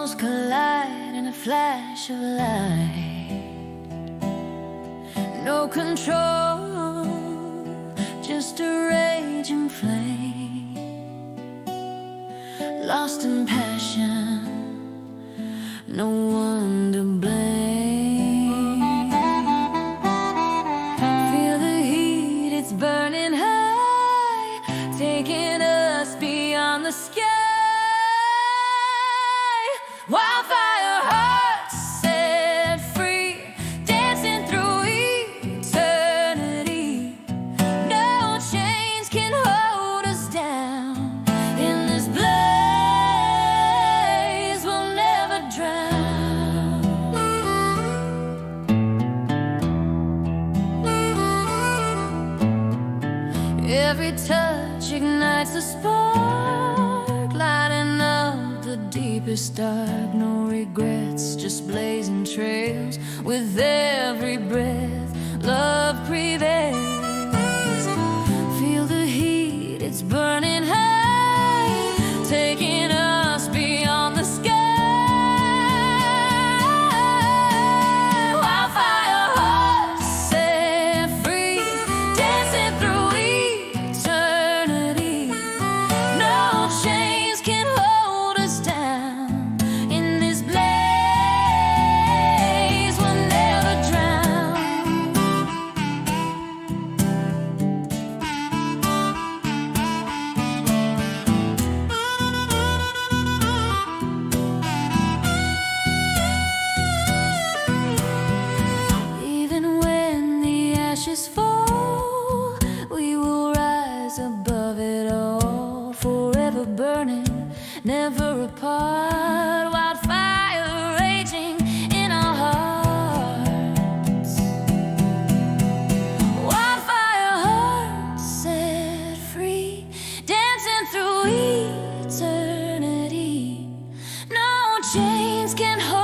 worlds collide in a flash of light. No control, just a raging flame, lost in passion, no one to blame. Feel the heat, it's burning high, taking us beyond the sky. Wildfire hearts set free, dancing through eternity. No chains can hold us down. In this blaze, we'll never drown. Every touch ignites a spark, lighting up the deepest dark. No regrets, just blazing trails. With every breath, love prevails. Feel the heat, it's burning high, taking us beyond the sky. Wildfire hearts set free, dancing through eternity. No chains can hold us down. In this blaze, we'll never drown. Even when the ashes fall, we will rise above it all, forever burning, never apart. Wildfire raging in our hearts. Wildfire hearts set free, dancing through eternity. No chains can hold